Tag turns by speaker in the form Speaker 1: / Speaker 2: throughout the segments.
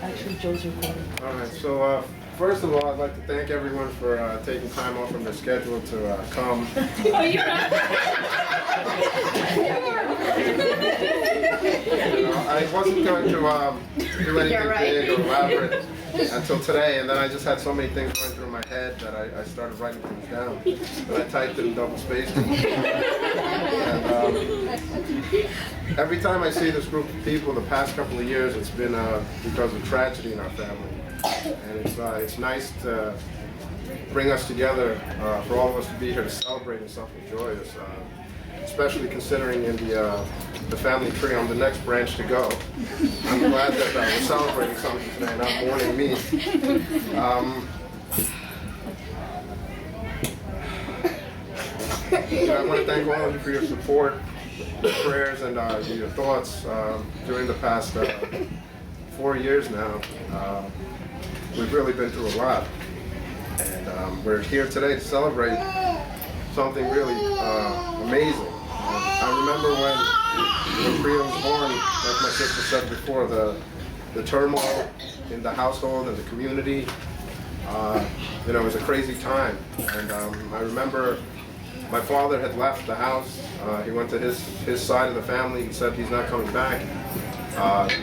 Speaker 1: actually Joe's recording.
Speaker 2: All right, so first of all, I'd like to thank everyone for taking time off from their schedule to come.
Speaker 1: Oh, you're right.
Speaker 2: I wasn't going to do anything big or elaborate until today, and then I just had so many things going through my head that I started writing things down. And I typed it in double spaced. And every time I see this group of people, the past couple of years, it's been because of tragedy in our family. And it's nice to bring us together, for all of us to be here to celebrate in something joyous. Especially considering in the family tree, I'm the next branch to go. I'm glad that we're celebrating something today, not mourning me. I want to thank all of you for your support, your prayers, and your thoughts during the past 4 years now. We've really been through a lot, and we're here today to celebrate something really amazing. I remember when Priya was born, like my sister said before, the turmoil in the household and the community. It was a crazy time, and I remember my father had left the house. He went to his side of the family. He said he's not coming back.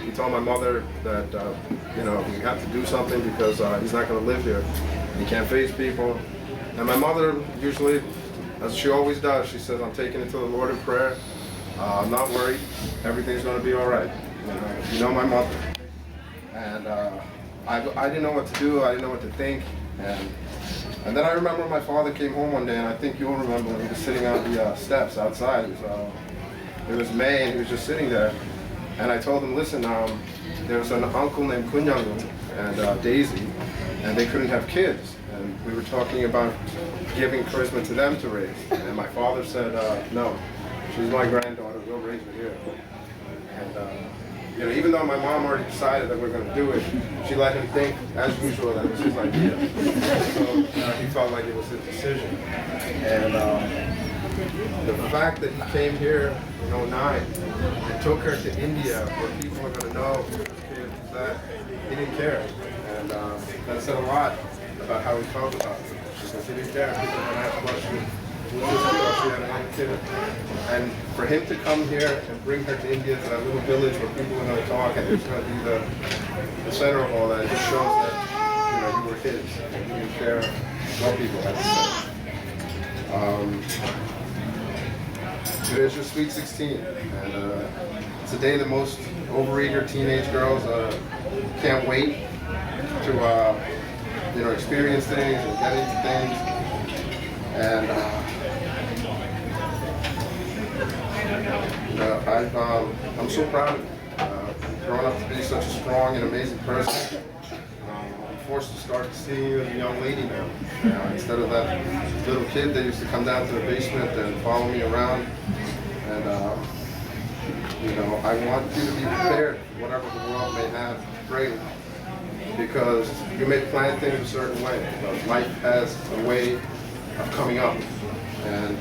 Speaker 2: He told my mother that we have to do something because he's not going to live here. He can't face people. And my mother usually, as she always does, she says, I'm taking it to the Lord in prayer. I'm not worried. Everything's going to be all right. You know my mother. And I didn't know what to do. I didn't know what to think. And then I remember my father came home one day, and I think you'll remember when he was sitting on the steps outside. It was May, and he was just sitting there. And I told him, listen, there was an uncle named Kunyangu and Daisy, and they couldn't have kids. And we were talking about giving Charisma to them to raise. And my father said, no, she's my granddaughter, we'll raise her here. And even though my mom already decided that we're going to do it, she let him think, as usual, that it was his idea. So he felt like it was his decision. And the fact that he came here in '09 and took her to India, where people are going to know that he didn't care. And that said a lot about how he felt about it. Because he didn't care. People were going to ask questions. She had another kid. And for him to come here and bring her to India, to that little village where people are going to talk and he's going to be the center of all that, it just shows that you were his. And he didn't care what people had to say. Today's your Sweet 16, and it's a day that most overeager teenage girls can't wait to experience things and get into things. And I'm so proud of you. Growing up to be such a strong and amazing person. I'm forced to start seeing you as a young lady now. Instead of that little kid that used to come down to the basement and follow me around. And I want you to be prepared for whatever the world may have to bring. Because you may plan things a certain way, but life has a way of coming up. And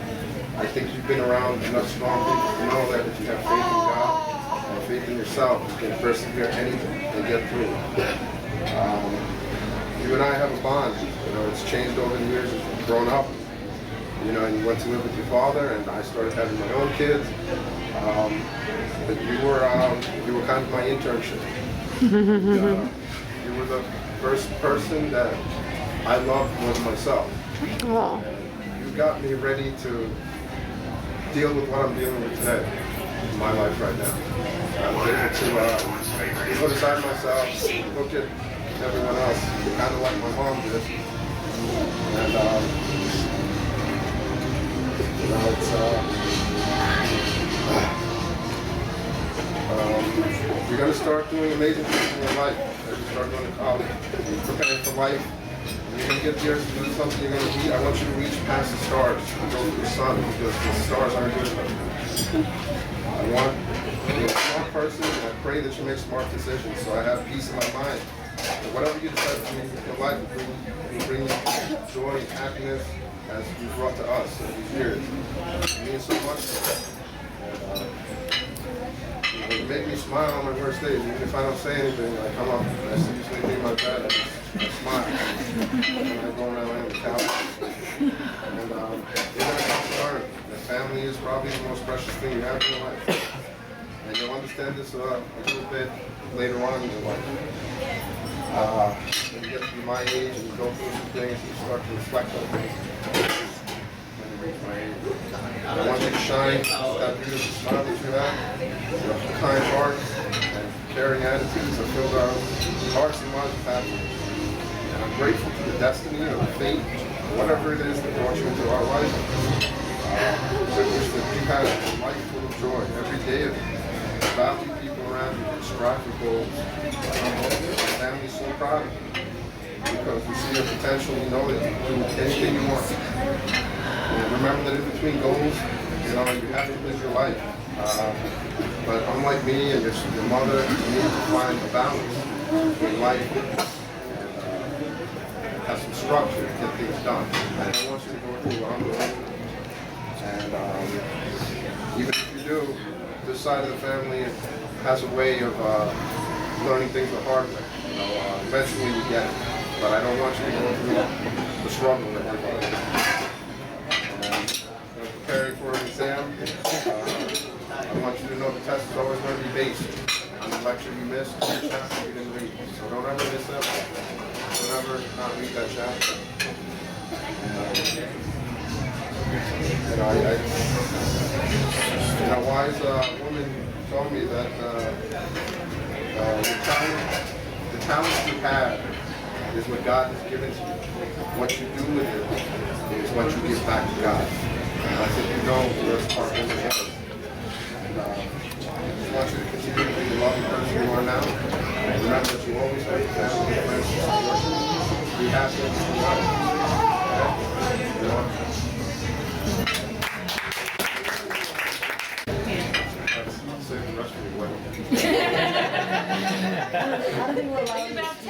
Speaker 2: I think you've been around enough strong people to know that if you have faith in God and faith in yourself, you can persevere anything and get through it. You and I have a bond. It's changed over the years as we've grown up. And you went to live with your father, and I started having my own kids. But you were kind of my internship. You were the first person that I loved more than myself.
Speaker 3: Oh.
Speaker 2: You got me ready to deal with what I'm dealing with today in my life right now. I was able to put aside myself, look at everyone else, kind of like my mom did. And you're going to start doing amazing things in your life as you start going to college. You're preparing for life. You're going to get there to do something you're going to reach. I want you to reach past the stars and go through the sun, because the stars aren't good enough. I want you to be a smart person, and I pray that you make smart decisions, so I have peace in my mind. And whatever you decide to do in your life will bring you joy and happiness as you've brought to us in these years. It means so much to me. And, you make me smile on my worst days. Even if I don't say anything, I come up and I see not. I'm going to land the couch. And you're going to learn. The family is probably the most precious thing you have in your life. And you'll understand this a little bit later on in your life. When you get to be my age and you go through some things, you start to reflect on things. When you reach my age. And I want you to shine that beautiful smile that you have, your kind heart, and caring attitudes that fill our hearts and minds with happiness. And I'm grateful to the destiny or the fate, whatever it is that brought you into our life. I wish that you had a life full of joy every day of it. Value people around you and strive for goals. My family's so proud of you because we see your potential. We know that you can do anything you want. And remember that in between goals, you have to live your life. But unlike me and your mother, you need to find a balance in life and have some structure to get things done. I don't want you to go through what I'm going through. And even if you do, this side of the family has a way of learning things the hard way. Eventually you get it, but I don't want you to go through the struggle that you're going through. Preparing for an exam, I want you to know the test is always going to be based on the lecture you missed, the chapter you didn't read. So don't ever miss that. Don't ever not read that chapter. A wise woman told me that the talent you have is what God has given to you. What you do with it is what you give back to God. And I think you know the part of the world. And I want you to continue to be the loving person you are now. And remember that you always have family and friends to support you. Be happy in your life. Okay? Save the rest of your wedding.
Speaker 1: I don't think we're allowed to.